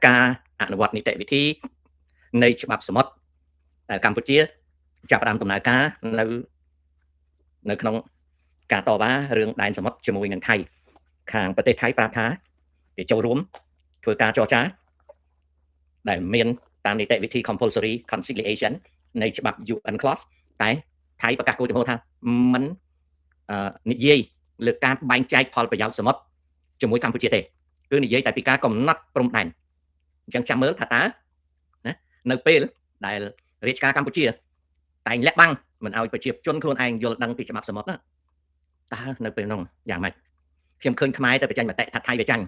ការអនុវត្តនីតិវិធីនៃច្បាប់សមុទ្រដែលកម្ពុជាចាប់ផ្ដើមដំណើរការនៅក្នុងការតវ៉ារឿងដែនសមុទ្រជាមួយនឹងថៃខាងប្រទេសថៃប្រាប់ថាគេចូលរួមធ្វើការចរចាដែលមានតាមនីតិវិធី compulsory conciliation នៃច្បាប់ UN clause តែថៃប្រកាសគោលជំហរថាមិននិយាយលើការបែងចែកផលប្រយោជន៍សមុទ្រជាមួយកម្ពុជាទេគឺនិយាយតែពីការកំណត់ព្រំដែនអញ្ចឹងចាំមើលថាតើណានៅពេលដែលរាជការកម្ពុជាតែងលាក់បាំងមិនឲ្យប្រជាជនខ្លួនឯងយល់ដឹងពីច្បាប់សមុទ្រណាតើនៅពេលនោះយ៉ាងម៉េចខ្ញុំឃើញខ្មែរទៅបញ្ចេញមតិថាថៃវាចាញ់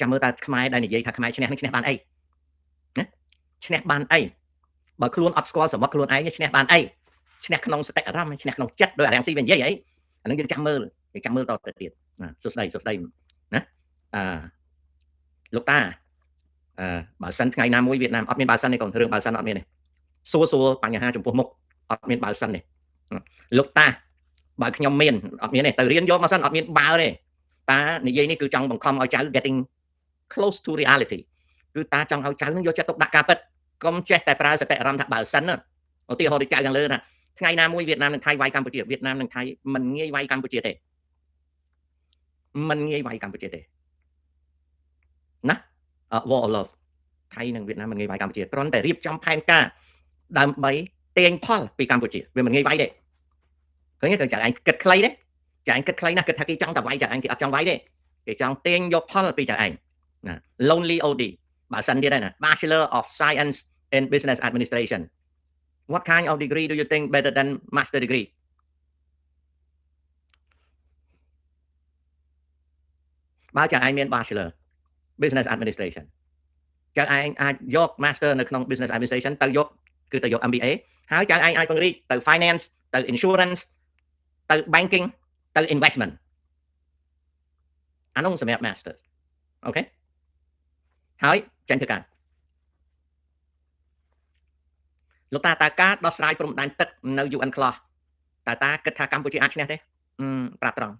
ចាំមើលតើខ្មែរដែលនិយាយថាខ្មែរឈ្នះនឹងឈ្នះបានអីណាឈ្នះបានអីបើខ្លួនអត់ស្គាល់សមុទ្រខ្លួនឯងឈ្នះបានអីឈ្នះក្នុងសតិអារម្មណ៍ឈ្នះក្នុងចិត្តដោយអារាំងស៊ីវិញនិយាយអីអានឹងយើងចាំមើលតទៅទៀតសួស្ដីណាលោកតាបើសិនថ្ងៃណាមួយវៀតណាមអត់មានបើសិនទេកូនរឿងបើសិនអត់មានទេសួរបញ្ហាចំពោះមុខអត់មានបើសិនទេលោកតាបើខ្ញុំមានអត់មានទេទៅរៀនយកមកសិនអត់មានបើទេតានិយាយនេះគឺចង់បង្ខំឲ្យចៅ getting close to reality គឺតាចង់ឲ្យចៅនឹងយកចិត្តទុកដាក់ការពិតកុំចេះតែប្រើសតិអារម្មណ៍ថាបើសិនឧទាហរណ៍ដូចចៅខាងលើថាថ្ងៃណាមួយវៀតណាមនិងថៃវាយកម្ពុជាវៀតណាមនិងថៃមិនងាយវាយកម្ពុជាទេមិនងាយវាយកម្ពុជាទេណា war of love ថៃនិងវៀតណាមមិនងាយវាយកម្ពុជាគ្រាន់តែរៀបចំផែនការដើម្បីទាញផលពីកម្ពុជាវាមិនងាយវាយទេឃើញទេចៅឯងគិតខ្លីទេចៅឯងគិតខ្លីណាស់គិតថាគេចង់តែវាយចៅឯងគេអត់ចង់វាយទេគេចង់ទាញយកផលពីចៅឯងណា lonely OD បើសិនទៀតណា Bachelor of Science in Business Administration what kind of degree do you think better than master degree បើចៅឯងមាន Bachelor Business Administration ចៅឯងអាចយក Master នៅក្នុង Business Administration ទៅយកគឺទៅយក MBA ហើយចៅឯងអាចពង្រីកទៅ Finance ទៅ Insurance ទៅ Banking ទៅ Investment អានោះសម្រាប់ Master អូខេហើយចេញធ្វើការលោកតាការដោះស្រាយព្រំដែនទឹកនៅ UN clause តាគិតថាកម្ពុជាអាចឈ្នះទេប្រាប់ត្រង់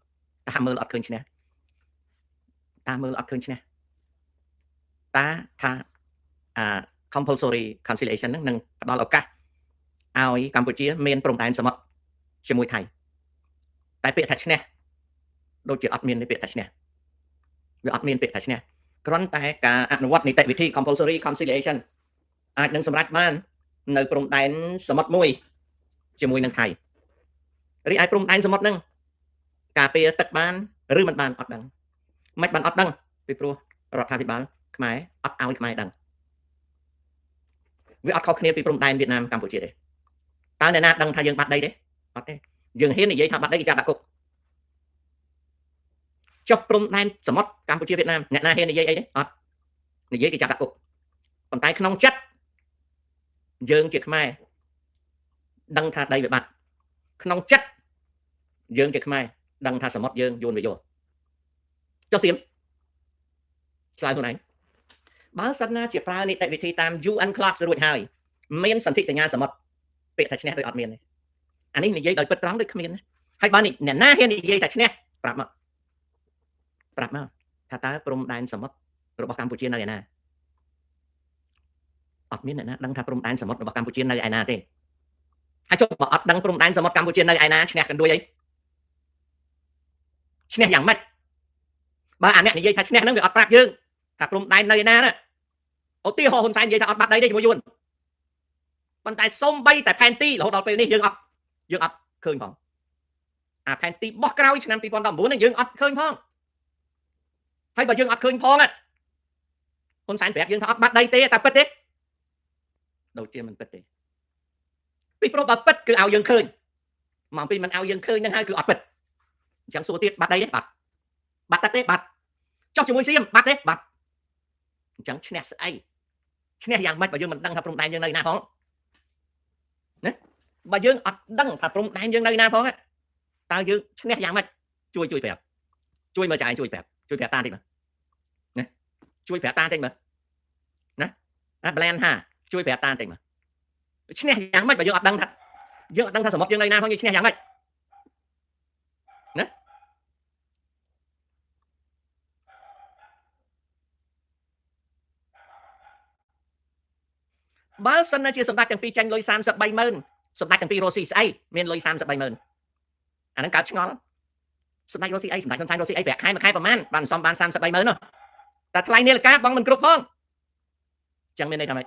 តាមើលអត់ឃើញឈ្នះតាមើលអត់ឃើញឈ្នះតាថាcompulsory conciliation នឹងផ្ដល់ឱកាសឲ្យកម្ពុជាមានព្រំដែនសមុទ្រជាមួយថៃតែពាក្យថាឈ្នះដូចជាអត់មានពាក្យថាឈ្នះវាអត់មានពាក្យថាឈ្នះគ្រាន់តែការអនុវត្តនីតិវិធី compulsory conciliation អាចនឹងសម្រេចបាននៅព្រំដែនសមុទ្រមួយជាមួយនឹងថៃរីឯព្រំដែនសមុទ្រនឹងការពារទឹកបានឬមិនបានអត់ដឹងមិនបានអត់ដឹងពីព្រោះរដ្ឋាភិបាលខ្មែរអត់ឲ្យខ្មែរដឹងវាអត់ខុសគ្នាពីព្រំដែនវៀតណាមកម្ពុជាទេតើអ្នកណាដឹងថាយើងបាត់ដីទេអត់ទេយើងហ៊ាននិយាយថាបាត់ដីគេចាប់ដាក់គុកចុះព្រំដែនសមុទ្រកម្ពុជាវៀតណាមអ្នកណាហ៊ាននិយាយអីទេអត់និយាយគេចាប់ដាក់គុកប៉ុន្តែក្នុងចិត្តយើងជាខ្មែរដឹងថាដីវាបាត់ក្នុងចិត្តយើងជាខ្មែរដឹងថាសមុទ្រយើងយួនវាយកចុះសៀមឆ្លើយខ្លួនឯងបើសិនណាជាប្រើនីតិវិធីតាម UN clause រួចហើយមានសន្ធិសញ្ញាសមុទ្រពាក្យថាឈ្នះដូចអត់មានទេអានេះនិយាយដោយពិតត្រង់ដូចគ្មានហើយបើអ្នកណាហ៊ាននិយាយថាឈ្នះប្រាប់មកថាតើព្រំដែនសមុទ្ររបស់កម្ពុជានៅឯណាអត់មានអ្នកណាដឹងថាព្រំដែនសមុទ្ររបស់កម្ពុជានៅឯណាទេហើយចុះបើអត់ដឹងព្រំដែនសមុទ្រកម្ពុជានៅឯណាឈ្នះកណ្ដួយអីឈ្នះយ៉ាងម៉េចបើអាអ្នកនិយាយថាឈ្នះហ្នឹងវាអត់ប្រាប់យើងថាព្រំដែននៅឯណាឧទាហរណ៍ហ៊ុនសែននិយាយថាអត់បាត់ដីទេជាមួយយួនប៉ុន្តែសូម្បីតែផែនទីរហូតដល់ពេលនេះយើងអត់ឃើញផងអាផែនទីបោះក្រោយឆ្នាំ2019ហ្នឹងយើងអត់ឃើញផងហើយបើយើងអត់ឃើញផងហ៊ុនសែនប្រាប់យើងថាអត់បាត់ដីទេតែពិតទេដូចជាមិនពិតទេពីព្រោះបើពិតគឺឲ្យយើងឃើញមកពីមិនឲ្យយើងឃើញហ្នឹងហើយគឺអត់ពិតអញ្ចឹងសួរទៀតបាត់ដីទេបាត់ទឹកទេបាត់ចុះជាមួយសៀមបាត់ទេបាត់អញ្ចឹងឈ្នះស្អីឈ្នះយ៉ាងម៉េចបើយើងមិនដឹងថាព្រំដែនយើងនៅណាផងណាបើយើងអត់ដឹងថាព្រំដែនយើងនៅណាផងតើយើងឈ្នះយ៉ាងម៉េចជួយប្រាប់ជួយមើលចាយជួយប្រាប់តាតិចមើលណាជួយប្រាប់តាតិចមើលណាBland ហាជួយប្រាប់តាតិចមើលឈ្នះយ៉ាងម៉េចបើយើងអត់ដឹងថាសមុទ្រយើងនៅណាផងយើងឈ្នះយ៉ាងម៉េចណា បើសិនណាជាសម្ដេចទាំងពីរចាញ់លុយ330000សម្ដេចទាំងពីររស់ស៊ីស្អីមានលុយ330000អាហ្នឹងកើតឆ្ងល់សម្ដេចរស់ស៊ីអីសម្ដេចហ៊ុនសែនរស់ស៊ីអីប្រាក់ខែមួយខែប្រហែលបានសំបាន330000នោះតែថ្លៃនាឡិកាបងមិនគ្រប់ផងចឹងមានន័យថាម៉េច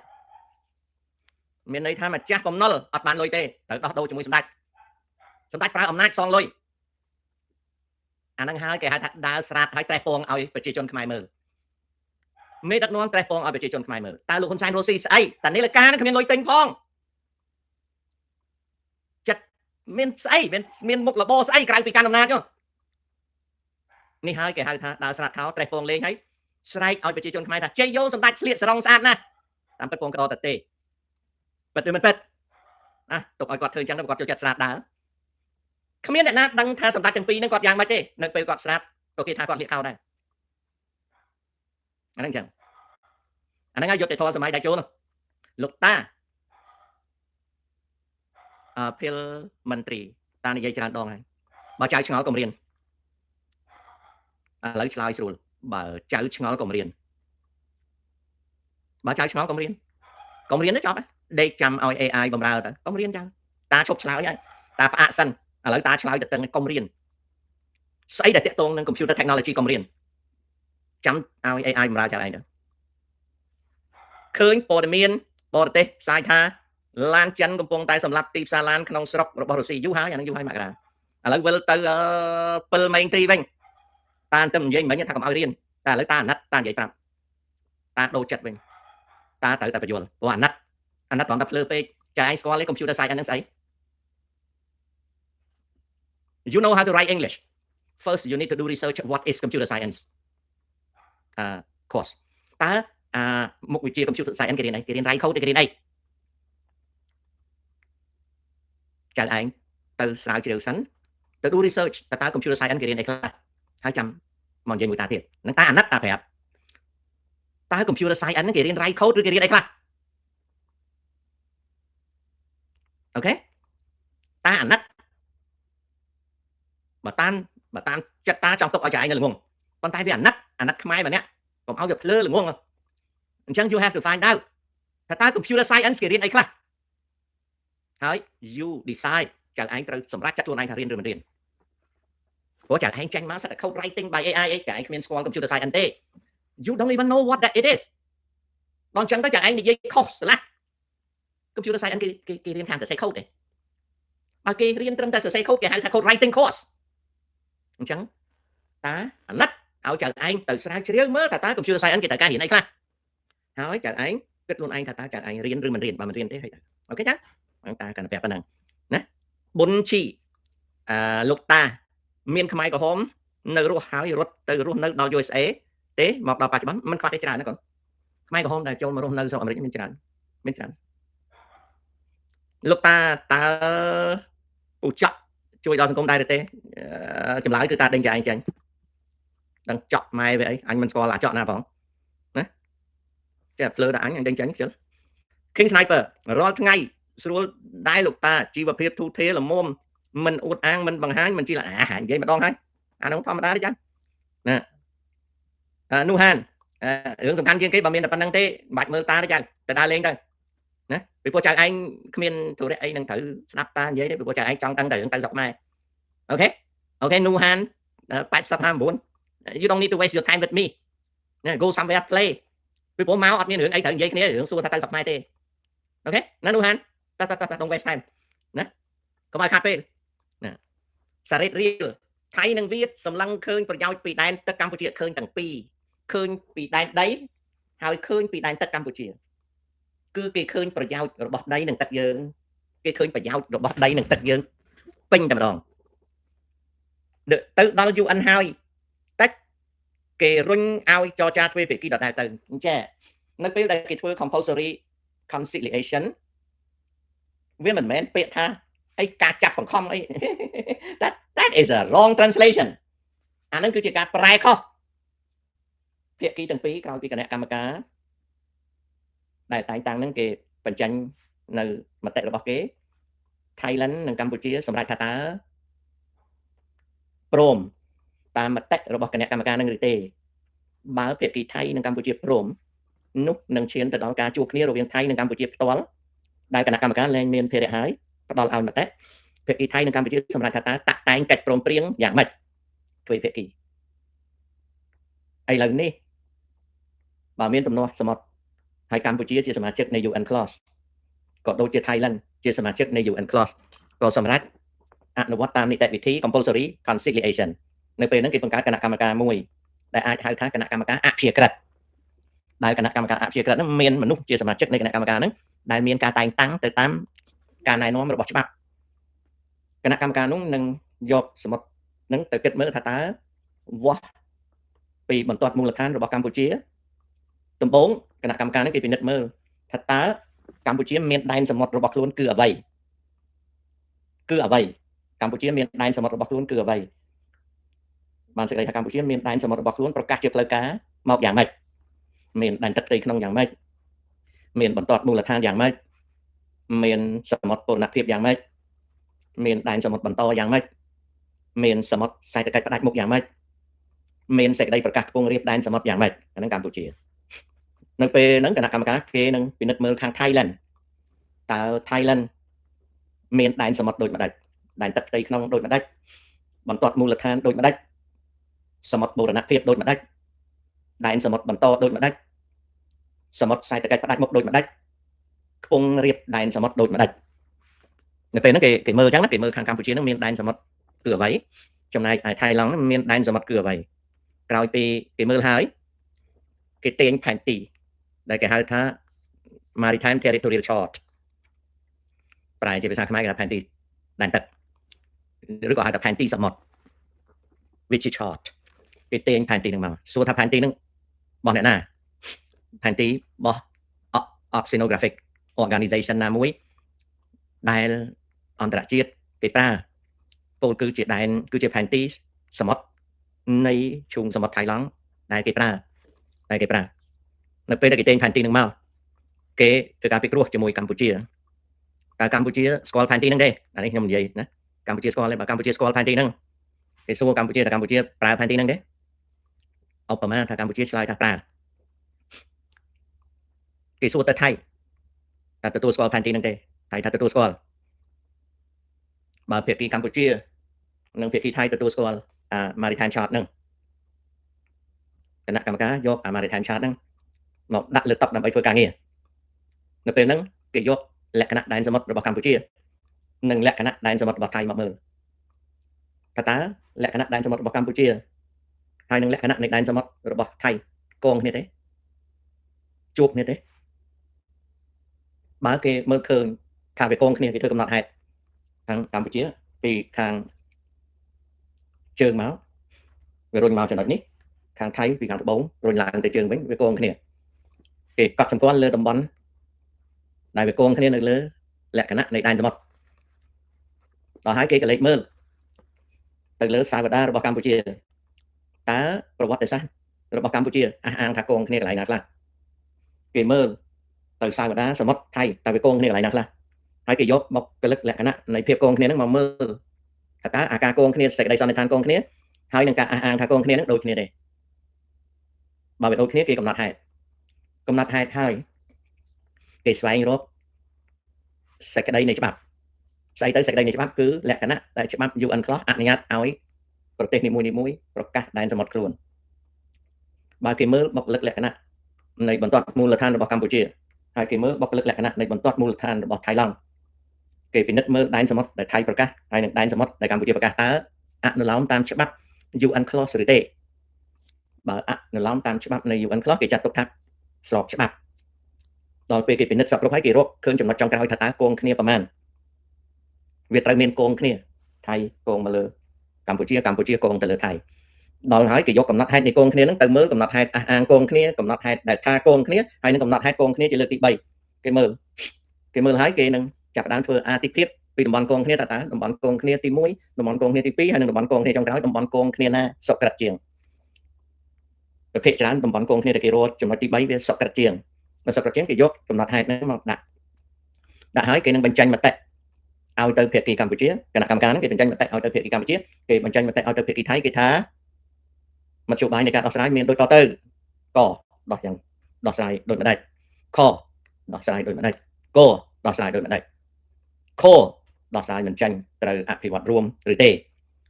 មានន័យថាម្ចាស់បំណុលអត់បានលុយទេត្រូវដោះដូរជាមួយសម្ដេចប្រើអំណាចសងលុយអាហ្នឹងហើយគេហៅថាដើរស្រាតហើយត្រេះពងឲ្យប្រជាជនខ្មែរមើលមេដឹកនាំត្រេះពងឲ្យប្រជាជនខ្មែរមើលតើលោកហ៊ុនសែនរស់ស៊ីស្អីតានាឡិកាហ្នឹងគ្មានលុយទិញផងចិត្តមានស្អីមានមុខលបស្អីក្រៅពីកាន់អំណាចនេះហើយគេហៅថាដើរស្រាតខោត្រេះពងលេងហើយស្រែកឲ្យប្រជាជនខ្មែរថាជ័យយោសម្ដេចស្លៀកសរងស្អាតណាស់តាមពិតពងកដោតទេពិតឬមិនពិតណាទុកឲ្យគាត់ធ្វើអញ្ចឹងទៅគាត់ចូលចិត្តស្រាតដើរគ្មានអ្នកណាដឹងថាសម្ដេចទាំងពីរហ្នឹងគាត់យ៉ាងម៉េចទេនៅពេលគាត់ស្រាប់ក៏គេថាគាត់ស្លៀកខោដែរអាហ្នឹងអញ្ចឹងអាហ្នឹងហើយយុទ្ធធម៌សម័យដៃជោលោកតាភិលមន្ត្រីតានិយាយច្រើនដងហើយបើចៅឆ្ងល់កុំរៀនឥឡូវឆ្លើយស្រួលបើចៅឆ្ងល់កុំរៀនបើចៅឆ្ងល់កុំរៀនទៅចប់ដេកចាំឲ្យ AI បំរើទៅកុំរៀនចឹងតាឈប់ឆ្លើយហើយតាផ្អាកសិនឥឡូវតាឆ្លើយទៅទាំងកុំរៀនស្អីដែលតាក់ទងនឹង computer technology កុំរៀនចាំឲ្យ AI បំរើចៅឯងទៅឃើញព័ត៌មានបរទេសផ្សាយថាឡានចិនកំពុងតែសម្លាប់ទីផ្សារឡានក្នុងស្រុករបស់រុស្ស៊ីយូរហើយអានឹងយូរហើយមករាឥឡូវវិលទៅពិលមេងត្រីវិញតាទៅនិយាយមិញថាកុំឲ្យរៀនតែឥឡូវតាអាណិតតានិយាយប្រាប់តាដូរចិត្តវិញតាត្រូវតែបញ្យល់ព្រោះអាណិតគ្រាន់តែភ្លើពេកចាឯងស្គាល់ទេ computer science ហ្នឹងស្អី you know how to write English first you need to do research what is computer science course តើមុខវិជ្ជា computer science គេរៀនអីគេរៀន write code គេរៀនអីចៅឯងទៅស្រាវជ្រាវសិនទៅ do research តើ computer science គេរៀនអីខ្លះហើយចាំមកនិយាយមួយតាទៀតហ្នឹងតាអាណិតតាប្រាប់តើ computer science ហ្នឹងគេរៀន write code ឬគេរៀនអីខ្លះអូខេតាអាណិតបើតាមចិត្តតាចង់ទុកឲ្យចៅឯងនៅល្ងងប៉ុន្តែវាអាណិតខ្មែរម្នាក់កុំឲ្យវាភ្លើល្ងងអញ្ចឹង you have to find out ថាតើ computer science គេរៀនអីខ្លះហើយ you decide ចៅឯងត្រូវសម្រេចចិត្តខ្លួនឯងថារៀនឬមិនរៀនព្រោះចៅឯងចាញ់មកសិតតែ code writing by AI អីចៅឯងគ្មានស្គាល់ computer science ទេ you don't even know what that it is ដល់អញ្ចឹងទៅចៅឯងនិយាយខុសស្លាស់ computer science គេរៀនខាងសរសេរ code ទេបើគេរៀនត្រឹមតែសរសេរ code គេហៅថា code writing course អញ្ចឹងតាអាណិតឲ្យចៅឯងទៅស្រាវជ្រាវមើលតើ computer science គេត្រូវការរៀនអីខ្លះហើយចៅឯងគិតខ្លួនឯងថាតើចៅឯងរៀនឬមិនរៀនបើមិនរៀនទេហើយទៅអូខេតាកាន់តែប្រាប់ប៉ុណ្ណឹងណាប៊ុនជីលោកតាមានខ្មែរក្រហមនៅរស់ហើយរត់ទៅរស់នៅដល់ USA ទេមកដល់បច្ចុប្បន្នមិនខ្វះទេច្រើនណាកូនខ្មែរក្រហមដែលចូលមករស់នៅស្រុកអាមេរិកមានច្រើនលោកតាតើពូចក់ជួយដល់សង្គមដែរទេចម្លើយគឺតាដេញចៅឯងចាញ់ដឹងចក់ម៉ែវាអីអញមិនស្គាល់អាចក់ណាផងណាចេះភ្លើដល់អញដេញចាញ់ខ្ជិល King Sniper រាល់ថ្ងៃស្រួលដែរលោកតាជីវភាពធូរធារល្មមមិនអួតអាងមិនបង្ហាញមិនជានិយាយម្ដងហើយអានោះធម្មតាទេចាណានោះហានរឿងសំខាន់ជាងគេបើមានតែប៉ុណ្្នឹងទេមិនបាច់មើលតាទេចាទៅដើរលេងទៅណាពីព្រោះចៅឯងគ្មានធុរៈអីនឹងត្រូវស្ដាប់តានិយាយទេពីព្រោះចៅឯងចង់ទៅរឿងទៅស្រុកខ្មែរអូខេនោះហាន8059 you don't need to waste your time with me go somewhere play ពីព្រោះមកអត់មានរឿងអីត្រូវនិយាយគ្នារឿងសួរថាទៅស្រុកខ្មែរទេអូខេណានោះហានតើ don't waste time ណាកុំឲ្យខាតពេលណាសារ៉េតរៀលថៃនិងវៀតសម្លឹងឃើញប្រយោជន៍ពីដែនទឹកកម្ពុជាឃើញទាំងពីរឃើញពីដែនដីហើយឃើញពីដែនទឹកកម្ពុជាគឺគេឃើញប្រយោជន៍របស់ដីនិងទឹកយើងគេឃើញប្រយោជន៍របស់ដីនិងទឹកយើងពេញតែម្ដងទៅដល់ UN ហើយតែគេរុញឲ្យចរចាទ្វេភាគីដដែលទៅអញ្ចឹងនៅពេលដែលគេធ្វើ compulsory conciliation វាមិនមែនពាក្យថាអីការចាប់បង្ខំអី that is a wrong translation អានឹងគឺជាការប្រែខុសភាគីទាំងពីរក្រោយពីគណៈកម្មការដែលតែងតាំងនឹងគេបញ្ចេញនៅមតិរបស់គេ Thailand និងកម្ពុជាសម្រាប់ថាតើព្រមតាមមតិរបស់គណៈកម្មការនឹងឬទេបើភាគីថៃនិងកម្ពុជាព្រម នោះនឹងឈានទៅដល់ការជួបគ្នារវាងថៃនិងកម្ពុជាផ្ទាល់ដែលគណៈកម្មការលែងមានភារៈហើយផ្ដល់ឲ្យមតិភាគីថៃនិងកម្ពុជាសម្រាប់ថាតើតាក់តែងកិច្ចព្រមព្រៀងយ៉ាងម៉េចទ្វេភាគីឥឡូវនេះបើមានទំនាស់សមុទ្រហើយកម្ពុជាជាសមាជិកនៃ UNCLOS ក៏ដូចជា Thailand ជាសមាជិកនៃ UNCLOS ក៏សម្រាប់អនុវត្តតាមនីតិវិធី compulsory conciliation នៅពេលហ្នឹងគេបង្កើតគណៈកម្មការមួយដែលអាចហៅថាគណៈកម្មការអព្យាក្រឹតដែលគណៈកម្មការអព្យាក្រឹតហ្នឹងមានមនុស្សជាសមាជិកនៃគណៈកម្មការហ្នឹងដែលមានការតែងតាំងទៅតាមការណែនាំរបស់ច្បាប់គណៈកម្មការនោះនឹងយកសមុទ្រហ្នឹងទៅគិតមើលថាតើវាស់ពីបន្ទាត់មូលដ្ឋានរបស់កម្ពុជាដំបូងគណៈកម្មការនេះគេពិនិត្យមើលថាតើកម្ពុជាមានដែនសមុទ្ររបស់ខ្លួនគឺអ្វីកម្ពុជាមានដែនសមុទ្ររបស់ខ្លួនគឺអ្វីបានសេចក្តីថាកម្ពុជាមានដែនសមុទ្ររបស់ខ្លួនប្រកាសជាផ្លូវការមកយ៉ាងម៉េចមានដែនទឹកដីក្នុងយ៉ាងម៉េចមានបន្ទាត់មូលដ្ឋានយ៉ាងម៉េចមានសមុទ្រពរណភាពយ៉ាងម៉េចមានដែនសមុទ្របន្តយ៉ាងម៉េចមានសមុទ្រសេដ្ឋកិច្ចផ្ដាច់មុខយ៉ាងម៉េចមានសេចក្តីប្រកាសខ្ពង់រាបដែនសមុទ្រយ៉ាងម៉េចអាហ្នឹងកម្ពុជានៅពេលហ្នឹងគណៈកម្មការគេនឹងពិនិត្យមើលខាង Thailand តើ Thailand មានដែនសមុទ្រដូចម្ដេចដែនទឹកដីក្នុងដូចម្ដេចបន្ទាត់មូលដ្ឋានដូចម្ដេចសមុទ្របូរណភាពដូចម្ដេចដែនសមុទ្របន្តដូចម្ដេចសមុទ្រសេដ្ឋកិច្ចផ្ដាច់មុខដូចម្ដេចខ្ពង់រាបដែនសមុទ្រដូចម្ដេចនៅពេលហ្នឹងគេមើលអញ្ចឹងណាគេមើលខាងកម្ពុជាហ្នឹងមានដែនសមុទ្រគឺអ្វីចំណែកឯ Thailand មានដែនសមុទ្រគឺអ្វីក្រោយពីគេមើលហើយគេទាញផែនទីដែលគេហៅថា Maritime Territorial Chart ប្រែជាភាសាខ្មែរគេថាផែនទីដែនទឹកឬក៏ហៅថាផែនទីសមុទ្រ Vichy Chart គេទាញផែនទីហ្នឹងមកសួរថាផែនទីហ្នឹងរបស់អ្នកណាផែនទីរបស់ Oceanographic Organization ណាមួយដែលអន្តរជាតិគេប្រើពលគឺជាដែនគឺជាផែនទីសមុទ្រនៃឈូងសមុទ្រថៃឡង់ដែលគេប្រើនៅពេលដែលគេទាញផែនទីហ្នឹងមកគេធ្វើការពិគ្រោះជាមួយកម្ពុជាតើកម្ពុជាស្គាល់ផែនទីហ្នឹងទេអានេះខ្ញុំនិយាយណាកម្ពុជាស្គាល់ទេបើកម្ពុជាស្គាល់ផែនទីហ្នឹងគេសួរកម្ពុជាថាកម្ពុជាប្រើផែនទីហ្នឹងទេឧបមាថាកម្ពុជាឆ្លើយថាប្រើគេសួរទៅថៃថាទទួលស្គាល់ផែនទីហ្នឹងទេថៃថាទទួលស្គាល់បើភាគីកម្ពុជានិងភាគីថៃទទួលស្គាល់Maritime Chart ហ្នឹងគណៈកម្មការយកMaritime Chart ហ្នឹងមកដាក់លើតុដើម្បីធ្វើការងារនៅពេលហ្នឹងគេយកលក្ខណៈដែនសមុទ្ររបស់កម្ពុជានិងលក្ខណៈដែនសមុទ្ររបស់ថៃមកមើលថាតើលក្ខណៈដែនសមុទ្ររបស់កម្ពុជាហើយនឹងលក្ខណៈនៃដែនសមុទ្ររបស់ថៃកងគ្នាទេជួបគ្នាទេបើគេមើលឃើញថាវាកងគ្នាគេធ្វើកំណត់ហេតុខាងកម្ពុជាពីខាងជើងមកវារុញមកចំណុចនេះខាងថៃពីខាងត្បូងរុញឡើងទៅជើងវិញវាកងគ្នាគេកត់សម្គាល់លើតំបន់ដែលវាកងគ្នានៅលើលក្ខណៈនៃដែនសមុទ្រដល់ហើយគេក៏លេខមើលទៅលើសាវតារបស់កម្ពុជាតើប្រវត្តិសាស្ត្ររបស់កម្ពុជាអះអាងថាកងគ្នាកន្លែងណាខ្លះគេមើលទៅសាវតាសមុទ្រថៃតើវាកងគ្នាកន្លែងណាខ្លះហើយគេយកមកកលឹកលក្ខណៈនៃភាពកងគ្នាហ្នឹងមកមើលថាតើអាការកងគ្នាសេចក្តីសន្និដ្ឋានកងគ្នាហើយនឹងការអះអាងថាកងគ្នាហ្នឹងដូចគ្នាទេបើវាដូចគ្នាគេកំណត់ហេតុហើយគេស្វែងរកសេចក្តីនៃច្បាប់ស្អីទៅសេចក្តីនៃច្បាប់គឺលក្ខណៈដែលច្បាប់ UNCLOS អនុញ្ញាតឲ្យប្រទេសនីមួយៗប្រកាសដែនសមុទ្រខ្លួនបើគេមើលបុគ្គលិកលក្ខណៈនៃបន្ទាត់មូលដ្ឋានរបស់កម្ពុជាហើយគេមើលបុគ្គលិកលក្ខណៈនៃបន្ទាត់មូលដ្ឋានរបស់ថៃឡង់គេពិនិត្យមើលដែនសមុទ្រដែលថៃប្រកាសហើយនឹងដែនសមុទ្រដែលកម្ពុជាប្រកាសតើអនុលោមតាមច្បាប់ UNCLOS ឬទេបើអនុលោមតាមច្បាប់នៃ UNCLOS គេចាត់ទុកថាស្របច្បាប់ដល់ពេលគេពិនិត្យសពគ្រប់ហើយគេរកឃើញចំណុចចុងក្រោយថាតើកងគ្នាប្រមាណវាត្រូវមានកងគ្នាថៃកងមកលើកម្ពុជាកងទៅលើថៃដល់ហើយគេយកកំណត់ហេតុនៃកងគ្នាហ្នឹងទៅមើលកំណត់ហេតុអះអាងកងគ្នាកំណត់ហេតុដែលថាកងគ្នាហើយនឹងកំណត់ហេតុកងគ្នាជាលើកទី3គេមើលហើយគេនឹងចាប់ផ្ដើមធ្វើអាទិភាពពីតំបន់កងគ្នាតើតំបន់កងគ្នាទី1តំបន់កងគ្នាទី2ហើយនឹងតំបន់កងគ្នាចុងក្រោយតំបន់កងគ្នាណាសុក្រិតជាងប្រភេទច្រើនតំបន់កងគ្នាដែលគេរកចំណុចទី3វាសុក្រិតជាងបើសុក្រិតជាងគេយកកំណត់ហេតុហ្នឹងមកដាក់ហើយគេនឹងបញ្ចេញមតិឲ្យទៅភាគីកម្ពុជាគណៈកម្មការហ្នឹងគេបញ្ចេញមតិឲ្យទៅភាគីកម្ពុជាគេបញ្ចេញមតិឲ្យទៅភាគីថៃគេថាមធ្យោបាយនៃការដោះស្រាយមានដូចតទៅក៏ដោះយ៉ាង ដោះស្រាយដូចម្ដេចខដោះស្រាយដូចម្ដេចកដោះស្រាយដូចម្ដេចខដោះស្រាយមិនចាញ់ត្រូវអភិវឌ្ឍរួមឬទេ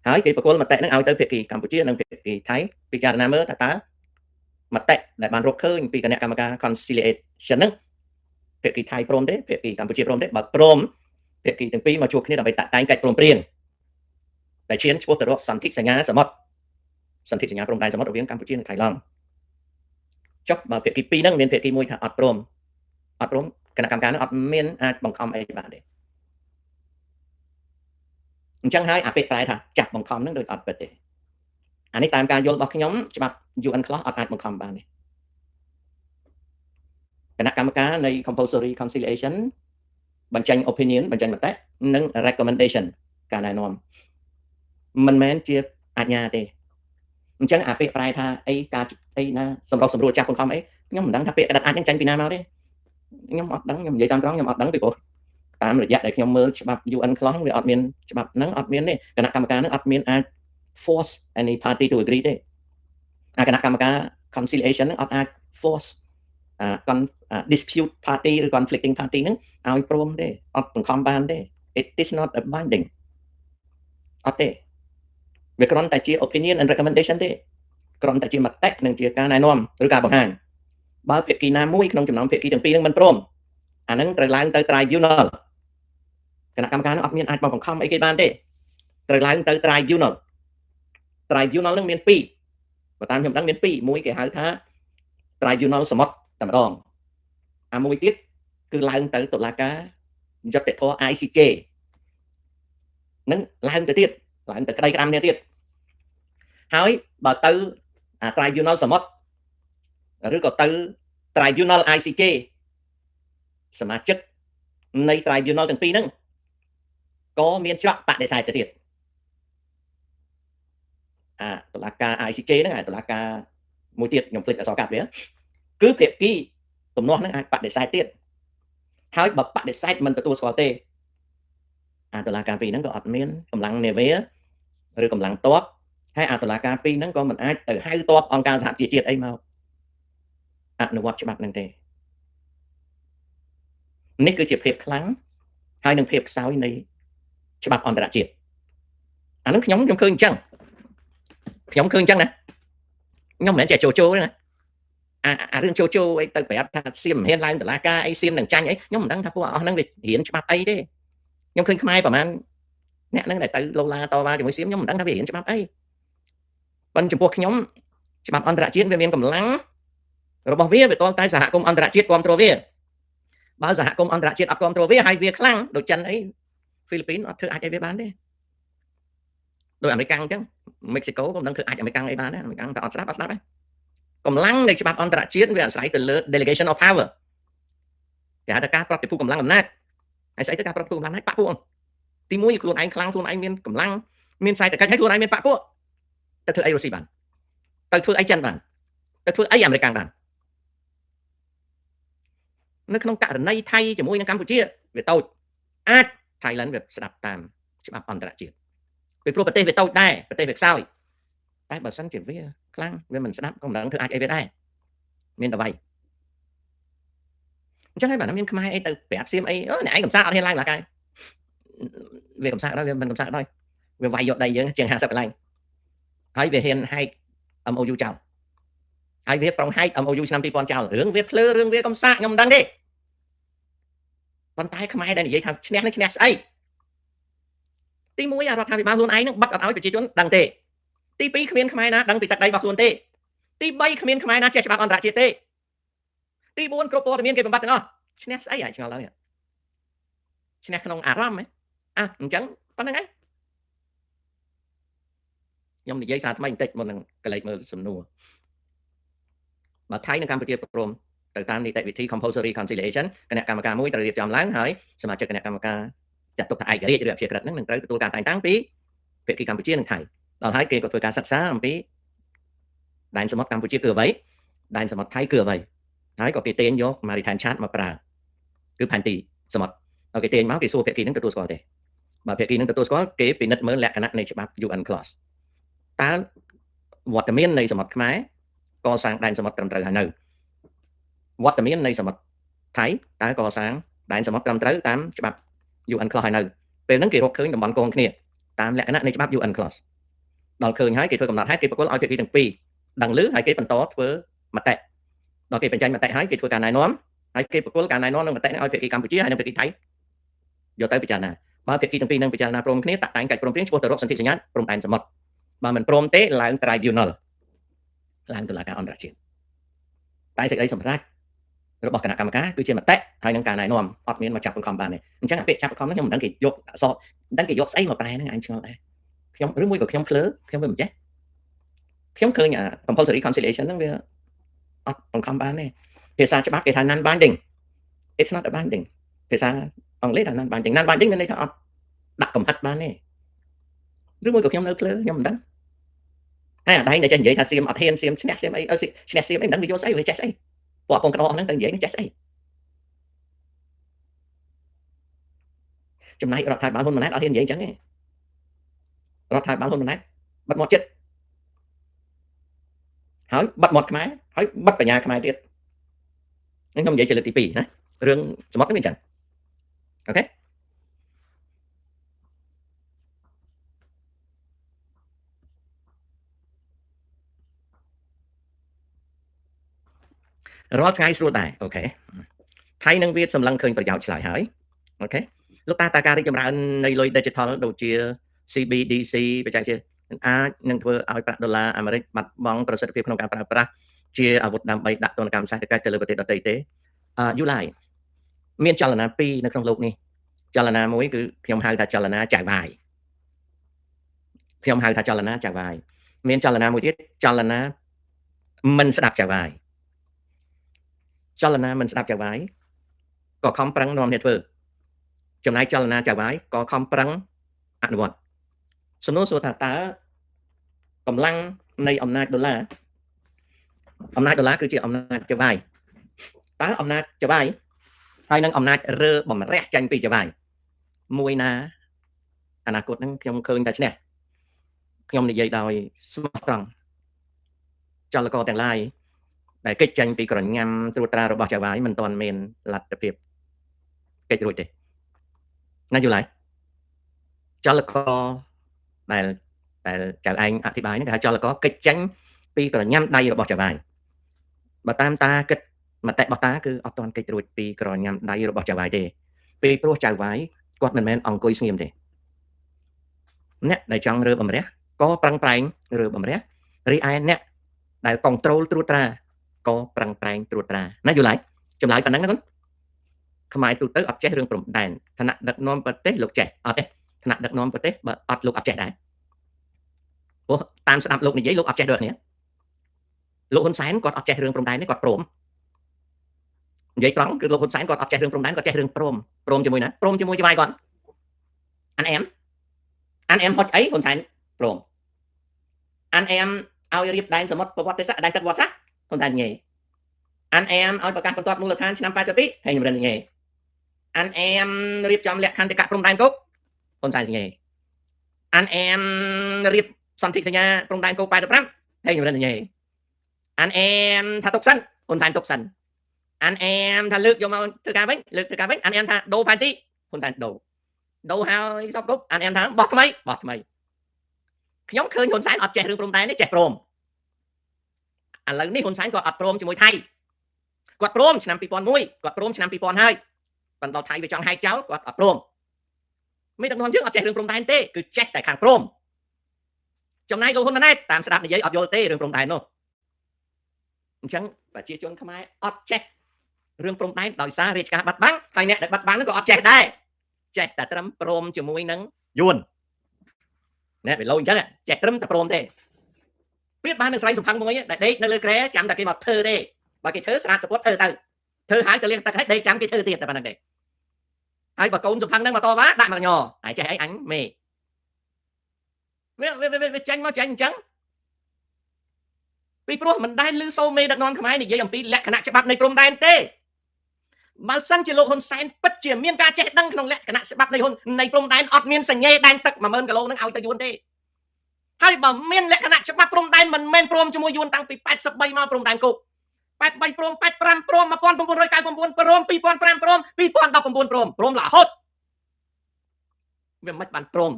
ហើយគេប្រគល់មតិនឹងឲ្យទៅភាគីកម្ពុជានិងភាគីថៃពិចារណាមើលថាតើមតិដែលបានរកឃើញពីគណៈកម្មការ conciliation ហ្នឹងភាគីថៃព្រមទេភាគីកម្ពុជាព្រមទេបើព្រមភាគីទាំងពីរមកជួបគ្នាដើម្បីតាក់តែងកិច្ចព្រមព្រៀងតែឈានឆ្ពោះទៅរកសន្ធិសញ្ញាសមុទ្រសន្ធិសញ្ញាព្រំដែនសមុទ្ររវាងកម្ពុជានិងថៃឡង់ចុះបើភាគីពីរហ្នឹងមានភាគីមួយថាអត់ព្រមគណៈកម្មការហ្នឹងអត់មានអាចបង្ខំអីបានទេអញ្ចឹងហើយអាពាក្យប្រែថាចាក់បង្ខំហ្នឹងដូចអត់ពិតទេអានេះតាមការយល់របស់ខ្ញុំច្បាប់ UN Clause អត់អាចបង្ខំបានទេគណៈកម្មការនៃ compulsory conciliation បញ្ចេញ opinion បញ្ចេញមតិនិង recommendation ការណែនាំមិនមែនជាអាជ្ញាទេអញ្ចឹងអាពាក្យប្រែថាអីការអីណាសម្រុះសម្រួលចាស់បង្ខំអីខ្ញុំមិនដឹងថាពាក្យក្តាត់អាចនឹងចាញ់ពីណាមកទេខ្ញុំអត់ដឹងខ្ញុំនិយាយតាមត្រង់ខ្ញុំអត់ដឹងពីព្រោះតាមរយៈដែលខ្ញុំមើលច្បាប់ UN Clause វាអត់មានច្បាប់ហ្នឹងអត់មានទេគណៈកម្មការហ្នឹងអត់មានអាច force any party to agree ទេគណៈកម្មការ conciliation ហ្នឹងអត់អាច force dispute party ឬ conflicting party ហ្នឹងឲ្យព្រមទេអត់បង្ខំបានទេ it is not a binding អត់ទេវាគ្រាន់តែជា opinion and recommendation ទេគ្រាន់តែជាមតិនិងជាការណែនាំឬការបង្ហាញបើភាគីណាមួយក្នុងចំណោមភាគីទាំងពីរហ្នឹងមិនព្រមអាហ្នឹងត្រូវឡើងទៅ tribunal គណៈកម្មការហ្នឹងអត់មានអាចបង្ខំអីគេបានទេត្រូវឡើងទៅ tribunal ហ្នឹងមាន2បើតាមខ្ញុំដឹងមាន2មួយគេហៅថា tribunal សមុទ្រតែម្ដងអាមួយទៀតគឺឡើងទៅតុលាការយុត្តិធម៌ ICJ នឹងឡើងទៅទៀតឡើងទៅក្តីក្តាមគ្នាទៀតហើយបើទៅtribunal សមុទ្រឬក៏ទៅ tribunal ICJ សមាជិកនៃ tribunal ទាំងពីរហ្នឹងក៏មានច្រកបដិសេធទៅទៀតតុលាការ ICJ ហ្នឹងតុលាការមួយទៀតខ្ញុំភ្លេចអក្សរកាត់វាគឺភាគីទំនាស់ហ្នឹងអាចបដិសេធទៀតហើយបើបដិសេធមិនទទួលស្គាល់ទេតុលាការពីរហ្នឹងក៏អត់មានកម្លាំងនាវាឬកម្លាំងទ័ពហើយតុលាការពីរហ្នឹងក៏មិនអាចទៅហៅទ័ពអង្គការសហប្រជាជាតិអីមកអនុវត្តច្បាប់ហ្នឹងទេនេះគឺជាភាពខ្លាំងហើយនឹងភាពខ្សោយនៃច្បាប់អន្តរជាតិអាហ្នឹងខ្ញុំឃើញអញ្ចឹងណាខ្ញុំមិនមែនចេះចូលទេណារឿងចូលអីទៅប្រាប់ថាសៀមមិនហ៊ានឡើងតុលាការអីសៀមនឹងចាញ់អីខ្ញុំមិនដឹងថាពួកអស់ហ្នឹងវារៀនច្បាប់អីទេខ្ញុំឃើញខ្មែរប្រហែលអ្នកហ្នឹងដែលទៅឡូឡាតវ៉ាជាមួយសៀមខ្ញុំមិនដឹងថាវារៀនច្បាប់អីប៉ុន្តែចំពោះខ្ញុំច្បាប់អន្តរជាតិវាមានកម្លាំងរបស់វាទាល់តែសហគមន៍អន្តរជាតិគ្រប់គ្រងវាបើសហគមន៍អន្តរជាតិអត់គ្រប់គ្រងវាហើយវាខ្លាំងដូចចិនអីហ្វីលីពីនអត់ធ្វើអាចអីវាបានទេដោយអាមេរិកអញ្ចឹងមិចស៊ីកូក៏មិនដឹងធ្វើអាចអាមេរិកអីបានដែរអាមេរិកតែអត់ស្ដាប់ទេកម្លាំងនៃច្បាប់អន្តរជាតិវាអាស្រ័យទៅលើ delegation of power គេហៅថាការប្រតិភូកម្លាំងអំណាចហើយស្អីទៅការប្រតិភូកម្លាំងអំណាចបកពួកទី1ខ្លួនឯងខ្លាំងខ្លួនឯងមានកម្លាំងមានខ្សែតកិច្ចហើយខ្លួនឯងមានបកពួកទៅធ្វើអីរុស្ស៊ីបានទៅធ្វើអីចិនបានទៅធ្វើអីអាមេរិកបាននៅក្នុងករណីថៃជាមួយនឹងកម្ពុជាវាតូចអាចថៃឡង់វាស្ដាប់តាមច្បាប់អន្តរជាតិពីព្រោះប្រទេសវាតូចដែរប្រទេសវាខ្សោយតែបើសិនជាវាខ្លាំងវាមិនស្ដាប់ក៏មិនដឹងធ្វើអាចអីវាដែរមានតែវាយអញ្ចឹងហើយបាទមានខ្មែរអីទៅប្រាប់សៀមអីអ្នកឯងកំសាកអត់ហ៊ានឡើងឡាកាយវាកំសាកដល់វាមិនកំសាកដល់វាវាយយកដៃយើងជាង50កន្លែងហើយវាហ៊ានហែក MOU ចោលហើយវាប្រុងហែក MOU ឆ្នាំ2000ចោលរឿងវាភ្លើរឿងវាកំសាកខ្ញុំមិនដឹងទេប៉ុន្តែខ្មែរដែលនិយាយថាឈ្នះនឹងឈ្នះស្អីទី1រដ្ឋាភិបាលខ្លួនឯងនឹងបិទអត់ឲ្យប្រជាជនដឹងទេទី2គ្មានខ្មែរណាដឹងពីទឹកដីរបស់ខ្លួនទេទី3គ្មានខ្មែរណាចេះច្បាប់អន្តរជាតិទេទី4គ្រប់ព័ត៌មានគេបំបត្តិទាំងអស់ឈ្នះស្អីហើយឆ្ងល់ហើយឈ្នះក្នុងអារម្មណ៍អញ្ចឹងប៉ុណ្្នឹងឯងខ្ញុំនិយាយសារថ្មីបន្តិចមុននឹងកលេចមើលសំណួរបើថៃនិងកម្ពុជាព្រមទៅតាមនីតិវិធី compulsory conciliation គណៈកម្មការមួយត្រូវរៀបចំឡើងហើយសមាជិកគណៈកម្មការចាត់ទុកថាឯករាជ្យឬអព្យាក្រឹតហ្នឹងនឹងត្រូវទទួលការតែងតាំងពីភាគីកម្ពុជានិងថៃដល់ហើយគេក៏ធ្វើការសិក្សាអំពីដែនសមុទ្រកម្ពុជាគឺអ្វីដែនសមុទ្រថៃគឺអ្វីហើយក៏គេទាញយក maritime chart មកប្រើគឺផែនទីសមុទ្រហើយគេទាញមកគេសួរភាគីហ្នឹងទទួលស្គាល់ទេបើភាគីហ្នឹងទទួលស្គាល់គេពិនិត្យមើលលក្ខណៈនៃច្បាប់ UN Clause តើវត្តមាននៃសមុទ្រខ្មែរកសាងដែនសមុទ្រត្រឹមត្រូវហើយនៅ វត្តមាននៃសមុទ្រថៃតើកសាងដែនសមុទ្រត្រឹមត្រូវតាមច្បាប់ UN Clause ហើយនៅពេលហ្នឹងគេរកឃើញតំបន់កងគ្នាតាមលក្ខណៈនៃច្បាប់ UN Clause ដល់ឃើញហើយគេធ្វើកំណត់ហេតុគេប្រគល់ឲ្យភាគីទាំងពីរដឹងឮហើយគេបន្តធ្វើមតិដល់គេបញ្ចេញមតិហើយគេធ្វើការណែនាំហើយគេប្រគល់ការណែនាំនឹងមតិឲ្យភាគីកម្ពុជាហើយនិងភាគីថៃយកទៅពិចារណាបើភាគីទាំងពីរនឹងពិចារណាព្រមគ្នាតាក់តែងកិច្ចព្រមព្រៀងឆ្ពោះទៅរកសន្ធិសញ្ញាព្រំដែនសមុទ្របើមិនព្រមទេឡើង tribunal ឡើងតុលាការអន្តរជាតិតែសេចក្តីសម្រេចរបស់គណៈកម្មការគឺជាមតិហើយនឹងការណែនាំអត់មានមកចាប់បង្ខំបានទេអញ្ចឹងអាពាក្យចាប់បង្ខំហ្នឹងខ្ញុំមិនដឹងគេយកអក្សរមិនដឹងគេយកស្អីមកប្រែហ្នឹងអញឆ្ងល់ដែរខ្ញុំឬមួយក៏ខ្ញុំភ្លើខ្ញុំវាមិនចេះខ្ញុំឃើញអា compulsory conciliation ហ្នឹងវាអត់បង្ខំបានទេភាសាច្បាប់គេថា non binding it's not a binding ភាសាអង់គ្លេសថា non binding non binding មានន័យថាអត់ដាក់កំហិតបានទេឬមួយក៏ខ្ញុំនៅភ្លើខ្ញុំមិនដឹងហើយអាដៃដែលចេះនិយាយថាសៀមអត់ហ៊ានសៀមឈ្នះសៀមអីឈ្នះសៀមអីមិនដឹងវាយកស្អីវាចេះស្អីពួកបងក្តោះហ្នឹងទៅនិយាយនឹងចេះស្អីចំណែករដ្ឋាភិបាលហ៊ុនម៉ាណែតអត់ហ៊ាននិយាយអញ្ចឹងទេរដ្ឋាភិបាលហ៊ុនម៉ាណែតបិទមាត់ចិត្តហើយបិទមាត់ខ្មែរហើយបិទបញ្ញាខ្មែរទៀតខ្ញុំនិយាយជាលើកទី2ណារឿងសមុទ្រហ្នឹងអញ្ចឹងអូខេរាល់ថ្ងៃស្រួលដែរអូខេថៃនឹងវាសម្លឹងឃើញប្រយោជន៍ឆ្លើយហើយអូខេលោកតាការរីកចម្រើននៃលុយ digital ដូចជា CBDC បច្ចេកវិទ្យាអាចនឹងធ្វើឲ្យប្រាក់ដុល្លារអាមេរិកបាត់បង់ប្រសិទ្ធភាពក្នុងការប្រើប្រាស់ជាអាវុធដើម្បីដាក់ទណ្ឌកម្មសេដ្ឋកិច្ចទៅលើប្រទេសដទៃទេយូរឡើយមានចលនា2នៅក្នុងโลกនេះចលនាមួយគឺខ្ញុំហៅថាចលនាចៅវាយខ្ញុំហៅថាចលនាចៅវាយមានចលនាមួយទៀតចលនាមិនស្ដាប់ចៅវាយចលនាមិនស្ដាប់ចៅវាយក៏ខំប្រឹងនាំគ្នាធ្វើចំណែកចលនាចៅវាយក៏ខំប្រឹងអនុវត្តសំណួរសួរថាតើកម្លាំងនៃអំណាចដុល្លារគឺជាអំណាចចៅវាយតើអំណាចចៅវាយហើយនឹងអំណាចរើបំរះចាញ់ពីចៅវាយមួយណាអនាគតហ្នឹងខ្ញុំឃើញតែឈ្នះខ្ញុំនិយាយដោយស្មោះត្រង់ចលករទាំងឡាយដែលកិច្ចចាញ់ពីក្រញាំត្រួតត្រារបស់ចៅវាយមិនទាន់មានលទ្ធភាពកិច្ចរួចទេណាយល់ហើយចលករដែលចៅឯងអធិប្បាយនេះគេហៅចលករកិច្ចចាញ់ពីក្រញាំដៃរបស់ចៅវាយបើតាមតាគិតមតិរបស់តាគឺអត់ទាន់កិច្ចរួចពីក្រញាំដៃរបស់ចៅវាយទេពីព្រោះចៅវាយគាត់មិនមែនអង្គុយស្ងៀមទេអ្នកដែលចង់រើបំរះក៏ប្រឹងប្រែងរើបំរះរីឯអ្នកដែល control ត្រួតត្រាក៏ប្រឹងប្រែងត្រួតត្រាណាយល់ហើយចម្លើយប៉ុណ្ណឹងណាបងខ្មែរទូទៅអត់ចេះរឿងព្រំដែនឋានៈដឹកនាំប្រទេសលោកចេះអត់ទេឋានៈដឹកនាំប្រទេសបើអត់លោកអត់ចេះដែរព្រោះតាមស្ដាប់លោកនិយាយលោកអត់ចេះដូចគ្នាលោកហ៊ុនសែនគាត់អត់ចេះរឿងព្រំដែនទេគាត់ព្រមនិយាយត្រង់គឺលោកហ៊ុនសែនគាត់អត់ចេះរឿងព្រំដែនគាត់ចេះរឿងព្រមជាមួយណាព្រមជាមួយចៅវាយគាត់អានអែមហុចអីហ៊ុនសែនព្រមអានអែមឲ្យរៀបដែនសមុទ្រប្រវត្តិសាស្ត្រដែនទឹកវត្តសាស្ត្រហ៊ុនសែនញ៉េអានអែមឲ្យប្រកាសបន្ទាត់មូលដ្ឋានឆ្នាំ82ហើយខ្ញុំរិនញ៉េអានអែមរៀបចំលក្ខន្តិកៈព្រំដែនគោកហ៊ុនសែនញ៉េអានអែមរៀបសន្ធិសញ្ញាព្រំដែនគោក85ហើយខ្ញុំរិនញ៉េអានអែមថាទុកសិនហ៊ុនសែនទុកសិនអានអែមថាលើកយកមកធ្វើការវិញអានអែមថាដូរផែនទីហ៊ុនសែនដូរហើយសពគ្រប់អានអែមថាបោះថ្មីខ្ញុំឃើញហ៊ុនសែនអត់ចេះរឿងព្រំដែនទេចេះព្រមឥឡូវនេះហ៊ុនសែនគាត់អត់ព្រមជាមួយថៃគាត់ព្រមឆ្នាំ2001គាត់ព្រមឆ្នាំ2000ហើយប៉ុន្តែថៃវាចង់ហែកចោលគាត់អត់ព្រមមិនដឹកនាំយើងអត់ចេះរឿងព្រំដែនទេគឺចេះតែខាងព្រមចំណែកលោកហ៊ុនម៉ាណែតតាមស្ដាប់និយាយអត់យល់ទេរឿងព្រំដែននោះអញ្ចឹងប្រជាជនខ្មែរអត់ចេះរឿងព្រំដែនដោយសាររាជការបាត់បង់ហើយអ្នកដែលបាត់បង់នោះក៏អត់ចេះដែរចេះតែត្រឹមព្រមជាមួយនឹងយួនអ្នកវាលោអញ្ចឹងចេះត្រឹមតែព្រមទេប្រៀបបាននឹងស្រីសុផាំងមួយដែលដេកនៅលើគ្រែចាំតែគេមកធ្វើទេបើគេធ្វើស្រាតសពុតធ្វើហើយទៅលាងទឹកឲ្យដេកចាំគេធ្វើទៀតតែប៉ុណ្្នឹងទេហើយបើកូនសុផាំងហ្នឹងមកតវ៉ាដាក់មកញហើយចេះអីអញមេវាចាញ់មកចាញ់អញ្ចឹងពីព្រោះមិនដែលឮសូមេដឹកនាំខ្មែរនិយាយអំពីលក្ខណៈច្បាប់នៃព្រំដែនទេបើសិនជាលោកហ៊ុនសែនពិតជាមានការចេះដឹងក្នុងលក្ខណៈច្បាប់នៃព្រំដែនអត់មានសញ្ញេដែនទឹក 10000 គីឡូហ្នឹងឲ្យទៅយួនទេហើយបើមានលក្ខណៈច្បាប់ព្រំដែនមិនមែនព្រមជាមួយយួនតាំងពី83មកព្រំដែនគោក 83ព្រម85ព្រម1999ព្រម2005ព្រម2019ព្រមរហូតវាមិនបានព្រម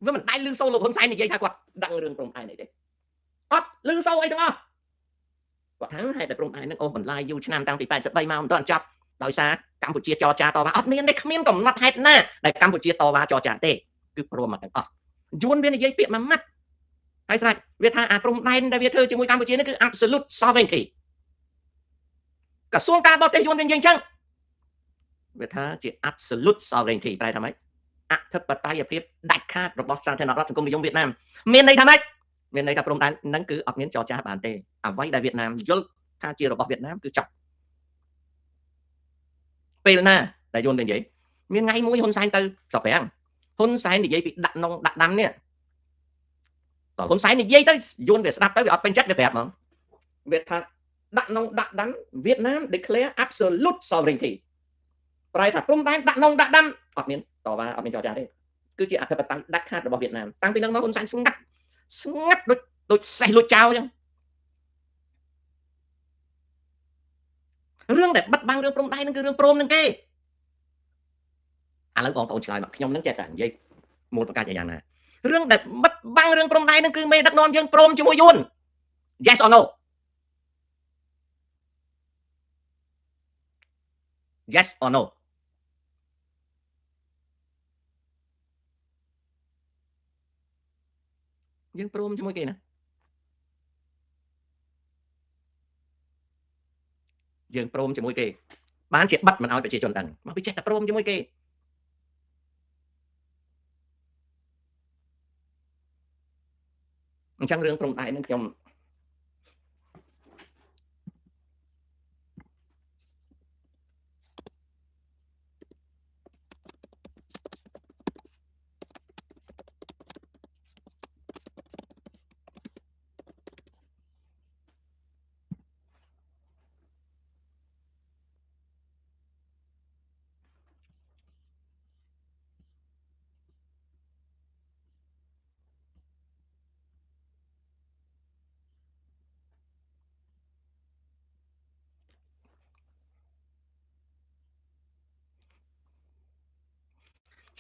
វាមិនដែលលឺសូរលោកហ៊ុនសែននិយាយថាគាត់ដឹងរឿងព្រំដែននេះទេអត់លឺសូរអីទាំងអស់គាត់ថាហេតុតែព្រំដែនហ្នឹងអូសបន្លាយយូរឆ្នាំតាំងពី83មកមិនទាន់ចប់ដោយសារកម្ពុជាចរចាតវ៉ាអត់មានទេគ្មានកំណត់ហេតុណាដែលកម្ពុជាតវ៉ាចរចាទេគឺព្រមមកទាំងអស់យួនវានិយាយពាក្យមួយម៉ាត់ហើយស្រេចវាថាអាព្រំដែនដែលវាធ្វើជាមួយកម្ពុជានេះគឺ absolute sovereignty ក្រសួងការបរទេសយួនវានិយាយអញ្ចឹងវាថាជា absolute sovereignty ប្រែថាម៉េចអធិបតេយ្យភាពដាច់ខាតរបស់សាធារណរដ្ឋសង្គមនិយមវៀតណាមមានន័យថាម៉េចមានន័យថាព្រំដែនហ្នឹងគឺអត់មានចរចាបានទេអ្វីដែលវៀតណាមយល់ថាជារបស់វៀតណាមគឺចប់ពេលណាដែលយួននិយាយមានថ្ងៃមួយហ៊ុនសែនទៅស្រុកប្រាំងហ៊ុនសែននិយាយពីដាក់នងដាក់ដាំនេះដល់ហ៊ុនសែននិយាយទៅយួនវាស្ដាប់ទៅវាអត់ពេញចិត្តវាប្រាប់ហ្មងវាថាដាក់នងដាក់ដាំវៀតណាម declare absolute sovereignty ប្រែថាព្រំដែនដាក់នងដាក់ដាំអត់មានតវ៉ាអត់មានចរចាទេគឺជាអធិបតេយ្យដាច់ខាតរបស់វៀតណាមតាំងពីហ្នឹងមកហ៊ុនសែនស្ងាត់ដូចសេះលួចចោលអញ្ចឹងរឿងដែលបិទបាំងរឿងព្រំដែនហ្នឹងគឺរឿងព្រមនឹងគេឥឡូវបងប្អូនឆ្លើយមកខ្ញុំនឹងចេះតែនិយាយមូលប្រកាសយ៉ាងណារឿងដែលបិទបាំងរឿងព្រំដែនហ្នឹងគឺមេដឹកនាំយើងព្រមជាមួយយួន yes or no yes or no យើងព្រមជាមួយគេណាយើងព្រមជាមួយគេបានជាបិទមិនឲ្យប្រជាជនដឹងមកពីចេះតែព្រមជាមួយគេអញ្ចឹងរឿងព្រំដែនហ្នឹងខ្ញុំ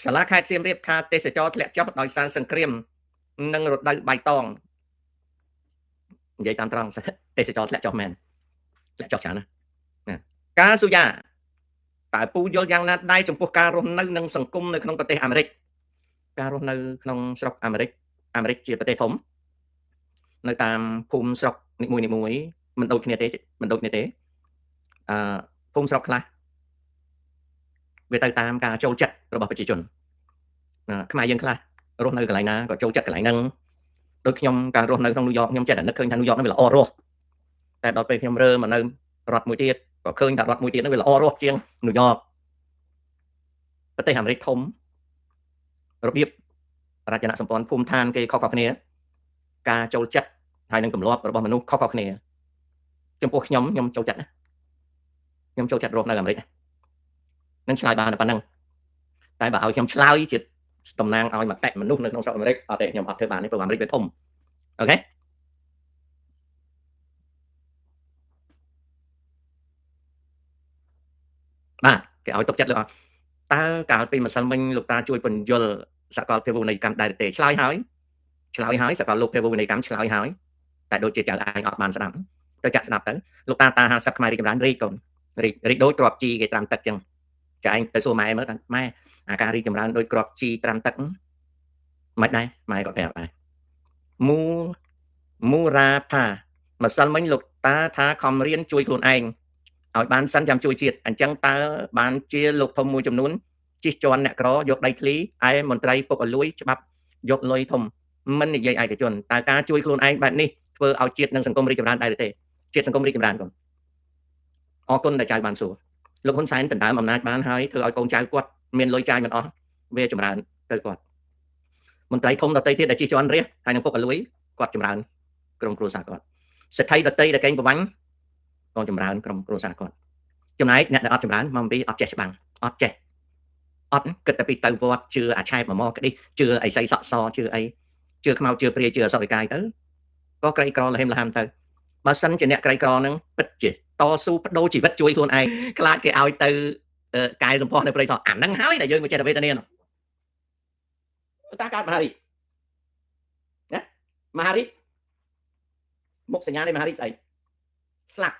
សាលាខេត្តសៀមរាបថាទេសចរធ្លាក់ចុះដោយសារសង្គ្រាមនិងរដូវបៃតងនិយាយតាមត្រង់ទេសចរធ្លាក់ចុះមែនធ្លាក់ចុះច្រើនណាការស៊ូយ៉ាតើពូយល់យ៉ាងណាដែរចំពោះការរស់នៅនិងសង្គមនៅក្នុងប្រទេសអាមេរិកការរស់នៅក្នុងស្រុកអាមេរិកជាប្រទេសធំនៅតាមភូមិស្រុកនីមួយមិនដូចគ្នាទេភូមិស្រុកខ្លះវាទៅតាមការចូលចិត្តរបស់ប្រជាជនខ្មែរយើងខ្លះរស់នៅកន្លែងណាក៏ចូលចិត្តកន្លែងហ្នឹងដូចខ្ញុំការរស់នៅក្នុងញូវយ៉កខ្ញុំចេះតែនឹកឃើញថាញូវយ៉កហ្នឹងវាល្អរស់តែដល់ពេលខ្ញុំរើមកនៅរដ្ឋមួយទៀតក៏ឃើញថារដ្ឋមួយទៀតហ្នឹងវាល្អរស់ជាងញូវយ៉កប្រទេសអាមេរិកធំរបៀបរចនាសម្ព័ន្ធភូមិឋានគេខុសៗគ្នាការចូលចិត្តហើយនឹងទម្លាប់របស់មនុស្សខុសៗគ្នាចំពោះខ្ញុំចូលចិត្តណាខ្ញុំចូលចិត្តរស់នៅអាមេរិកនឹងឆ្លើយបានតែប៉ុណ្្នឹងតែបើឲ្យខ្ញុំឆ្លើយជាតំណាងឲ្យមតិមនុស្សនៅក្នុងស្រុកអាមេរិកអត់ទេខ្ញុំអត់ធ្វើបានទេព្រោះអាមេរិកវាធំអូខេបាទគេឲ្យទុកចិត្តលើអត់តើកាលពីម្សិលមិញលោកតាជួយបញ្យលសកលភាវូបនីយកម្មដែរទេឆ្លើយហើយសកលលោកភាវូបនីយកម្មឆ្លើយហើយតែដូចជាចៅឯងអត់បានស្ដាប់ទៅចាក់ស្ដាប់ទៅលោកតា50ខ្មែររីកចម្រើនរីកកូនរីកដូចក្របជីគេត្រាំទឹកចឹងចាឯងទៅសួរម៉ែមើលថាម៉ែអាការរីកចម្រើនដោយក្របជីត្រាំទឹកមិនដែរម៉ែក៏ប្រាប់ដែរមូរ៉ាផាម្សិលមិញលោកតាថាខំរៀនជួយខ្លួនឯងឲ្យបានសិនចាំជួយជាតិអញ្ចឹងតើបានជាលោកធំមួយចំនួនជិះជាន់អ្នកក្រយកដីធ្លីឯមន្ត្រីពុកអលួយច្បាប់យកលុយធំមិននិយាយឯកជនតើការជួយខ្លួនឯងបែបនេះធ្វើឲ្យជាតិនិងសង្គមរីកចម្រើនដែរទេជាតិសង្គមរីកចម្រើនកូនអរគុណដែលចៅបានសួរលោកហ៊ុនសែនដណ្ដើមអំណាចបានហើយធ្វើឲ្យកូនចៅគាត់មានលុយចាយមិនអស់វាចម្រើនទៅគាត់មន្ត្រីធំដតីទៀតដែលជិះជាន់រះហើយនឹងពុកអលួយគាត់ចម្រើនក្រុមគ្រួសារគាត់សេដ្ឋីដតីដែលកេងប្រវាញ់ក៏ចម្រើនក្រុមគ្រួសារគាត់ចំណែកអ្នកដែលអត់ចម្រើនមកពីអត់ចេះច្បាំងអត់ចេះអត់គិតតែពីទៅវត្តជឿអាឆែបមកក្តិះជឿអីសៃសក់សជឿអីជឿខ្មោចជឿព្រាយជឿអសរិកាយទៅក៏ក្រីក្រលហេមលហាមទៅ បើសិនជាអ្នកក្រីក្រហ្នឹងពិតជាតស៊ូបដូរជីវិតជួយខ្លួនឯងខ្លាចគេឲ្យទៅកាយសម្ផស្សនៅព្រៃសរអាហ្នឹងហើយដែលយើងមិនចេះតែវេទនានោះតាកើតមហារីកណាមហារីកមុខសញ្ញានៃមហារីកស្អីស្លាប់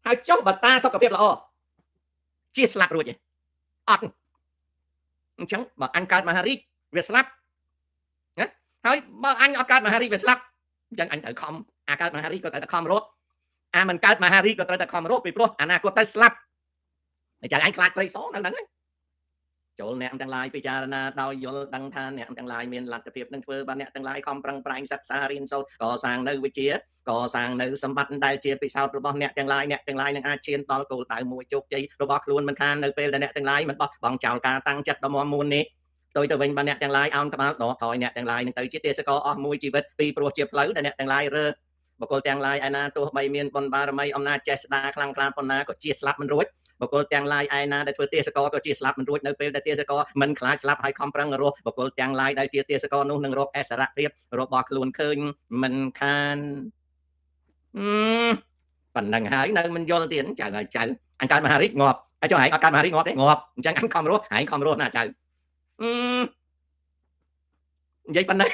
ហើយចុះបើតាសុខភាពល្អជាស្លាប់រួចទេអត់អញ្ចឹងបើអញកើតមហារីកវាស្លាប់ណាហើយបើអញអត់កើតមហារីកវាស្លាប់អញ្ចឹងអញត្រូវខំអាកើតមហារីកក៏ត្រូវតែខំរកអាមិនកើតមហារីកក៏ត្រូវតែខំរកពីព្រោះអនាគតទៅស្លាប់តែចាំអញខ្លាចព្រៃសរនៅហ្នឹងចូលអ្នកទាំងឡាយពិចារណាដោយយល់ដឹងថាអ្នកទាំងឡាយមានលទ្ធភាពនឹងធ្វើបានអ្នកទាំងឡាយខំប្រឹងប្រែងសិក្សារៀនសូត្រកសាងនៅវិជ្ជាកសាងនៅសម្បត្តិដែលជាពិសោធន៍របស់អ្នកទាំងឡាយនឹងអាចឈានដល់គោលដៅមួយជោគជ័យរបស់ខ្លួនមិនខាននៅពេលដែលអ្នកទាំងឡាយមិនបោះបង់ចោលការតាំងចិត្តដ៏មាំមួននេះផ្ទុយទៅវិញបើអ្នកទាំងឡាយអោនក្បាលដកថយអ្នកទាំងឡាយនឹងទៅជាទេសកលអស់មួយជីវិតពីព្រោះជាផ្លូវដែលអ្នកទាំងឡាយរើបុគ្គលទាំងឡាយឯណាទោះបីមានបុណ្យបារមីអំណាចចេះស្ដាខ្លាំងក្លាប៉ុណ្ណាក៏ជាស្លាប់មិនរួចបុគ្គលទាំងឡាយឯណាដែលធ្វើទេសកលក៏ជាស្លាប់មិនរួចនៅពេលដែលទេសកលមិនខ្លាចស្លាប់ហើយខំប្រឹងរស់បុគ្គលទាំងឡាយដែលជាទេសកលនោះនឹងរកអសរភាពរបស់ខ្លួនឃើញមិនខានប៉ុណ្ណឹងហើយនៅមិនយល់ទៀតចៅហើយចៅអញកើតមហារីកងាប់ហើយចុះឯងអត់កើតមហារីកងាប់ទេងាប់អញ្ចឹងអញខំរស់ឯងខំរស់ណាចៅនិយាយប៉ុណ្ណឹង